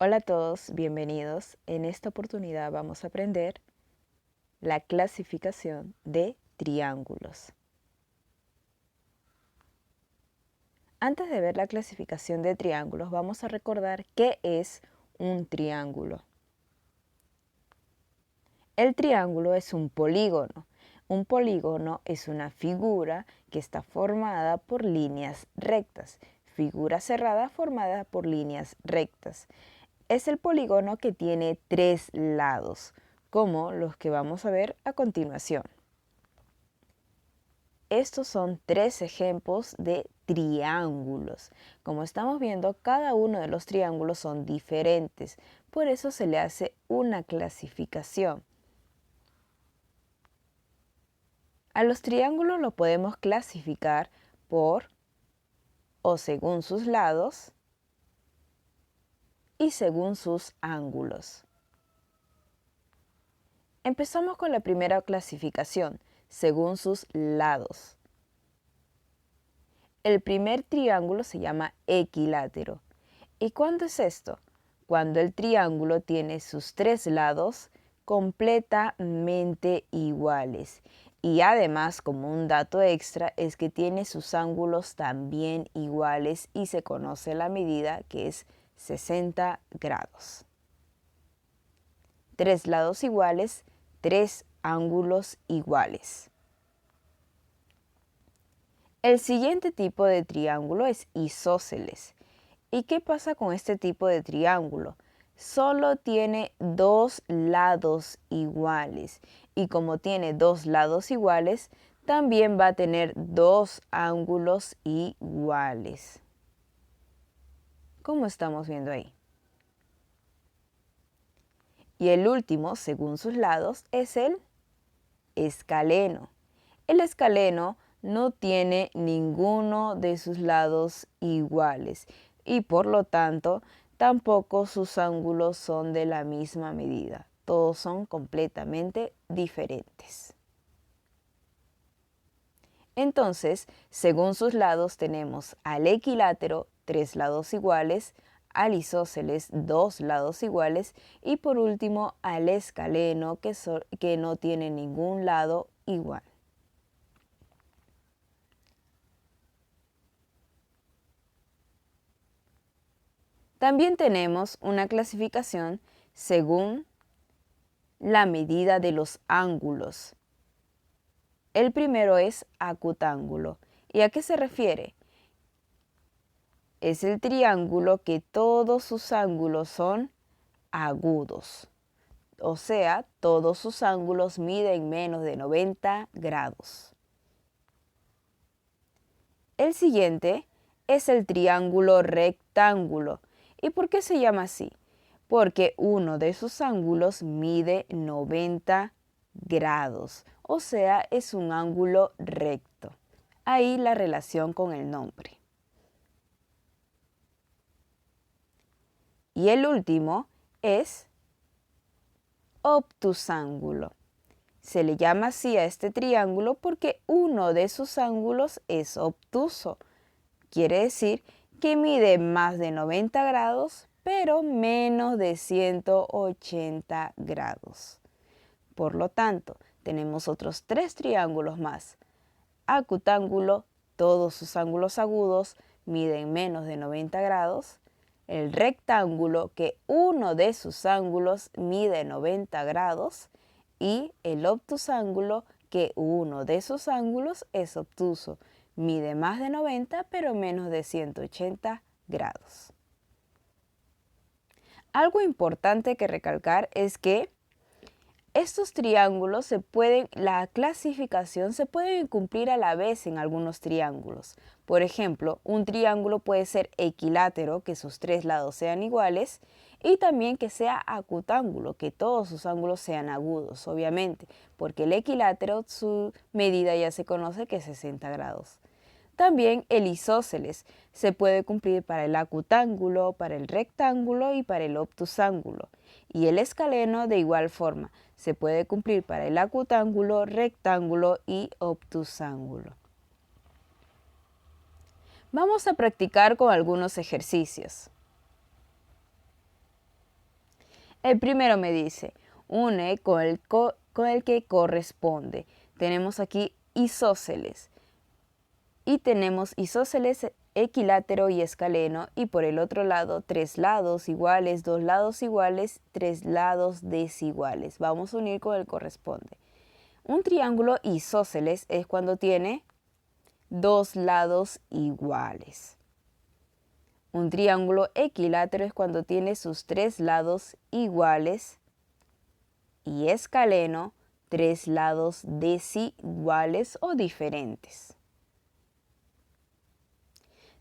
Hola a todos, bienvenidos. En esta oportunidad vamos a aprender la clasificación de triángulos. Antes de ver la clasificación de triángulos, vamos a recordar qué es un triángulo. El triángulo es un polígono. Un polígono es una figura que está formada por líneas rectas. Figura cerrada formada por líneas rectas. Es el polígono que tiene tres lados, como los que vamos a ver a continuación. Estos son tres ejemplos de triángulos. Como estamos viendo, cada uno de los triángulos son diferentes, por eso se le hace una clasificación. A los triángulos lo podemos clasificar por o según sus lados y según sus ángulos. Empezamos con la primera clasificación, según sus lados. El primer triángulo se llama equilátero. ¿Y cuándo es esto? Cuando el triángulo tiene sus tres lados completamente iguales. Y además, como un dato extra, es que tiene sus ángulos también iguales y se conoce la medida que es 60 grados. Tres lados iguales, tres ángulos iguales. El siguiente tipo de triángulo es isósceles. ¿Y qué pasa con este tipo de triángulo? Solo tiene dos lados iguales. Y como tiene dos lados iguales, también va a tener dos ángulos iguales. Como estamos viendo ahí. Y el último, según sus lados, es el escaleno. El escaleno no tiene ninguno de sus lados iguales y por lo tanto tampoco sus ángulos son de la misma medida. Todos son completamente diferentes. Entonces, según sus lados tenemos al equilátero, tres lados iguales, al isósceles, dos lados iguales y por último al escaleno que no tiene ningún lado igual. También tenemos una clasificación según la medida de los ángulos. El primero es acutángulo. ¿Y a qué se refiere? Es el triángulo que todos sus ángulos son agudos. O sea, todos sus ángulos miden menos de 90 grados. El siguiente es el triángulo rectángulo. ¿Y por qué se llama así? Porque uno de sus ángulos mide 90 grados, o sea, es un ángulo recto. Ahí la relación con el nombre. Y el último es obtusángulo. Se le llama así a este triángulo porque uno de sus ángulos es obtuso. Quiere decir que mide más de 90 grados, pero menos de 180 grados. Por lo tanto, tenemos otros tres triángulos más. Acutángulo, todos sus ángulos agudos miden menos de 90 grados. El rectángulo, que uno de sus ángulos mide 90 grados. Y el obtusángulo, que uno de sus ángulos es obtuso. Mide más de 90, pero menos de 180 grados. Algo importante que recalcar es que estos triángulos la clasificación se puede cumplir a la vez en algunos triángulos. Por ejemplo, un triángulo puede ser equilátero, que sus tres lados sean iguales, y también que sea acutángulo, que todos sus ángulos sean agudos, obviamente, porque el equilátero, su medida ya se conoce que es 60 grados. También el isósceles se puede cumplir para el acutángulo, para el rectángulo y para el obtusángulo. Y el escaleno de igual forma se puede cumplir para el acutángulo, rectángulo y obtusángulo. Vamos a practicar con algunos ejercicios. El primero me dice, une con el que corresponde. Tenemos aquí isósceles. Y tenemos isósceles equilátero y escaleno, y por el otro lado 3 lados iguales, 2 lados iguales, 3 lados desiguales. Vamos a unir con el corresponde. Un triángulo isósceles es cuando tiene 2 lados iguales. Un triángulo equilátero es cuando tiene sus 3 lados iguales, y escaleno 3 lados desiguales o diferentes.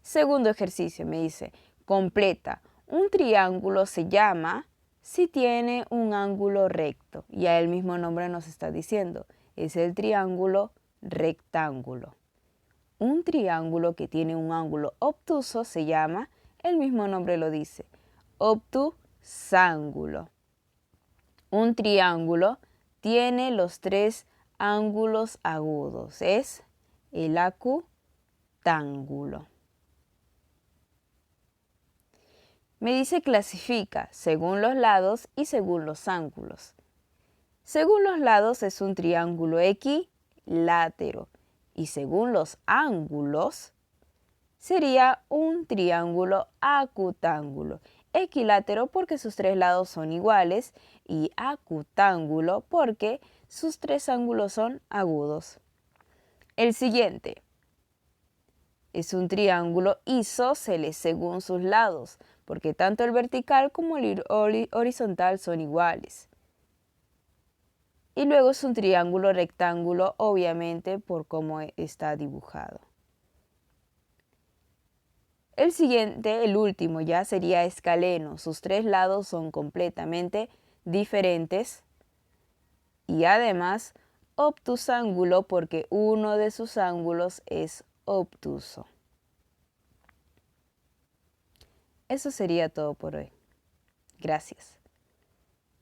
Segundo ejercicio me dice, completa. Un triángulo se llama si tiene un ángulo recto. Ya el mismo nombre nos está diciendo, es el triángulo rectángulo. Un triángulo que tiene un ángulo obtuso se llama, el mismo nombre lo dice, obtusángulo. Un triángulo tiene los 3 ángulos agudos, es el acutángulo. Me dice clasifica según los lados y según los ángulos. Según los lados es un triángulo equilátero y según los ángulos sería un triángulo acutángulo. Equilátero porque sus 3 lados son iguales y acutángulo porque sus 3 ángulos son agudos. El siguiente es un triángulo isósceles según sus lados, porque tanto el vertical como el horizontal son iguales. Y luego es un triángulo rectángulo, obviamente, por cómo está dibujado. El siguiente, el último ya, sería escaleno. Sus 3 lados son completamente diferentes. Y además, obtusángulo, porque uno de sus ángulos es obtuso. Eso sería todo por hoy. Gracias.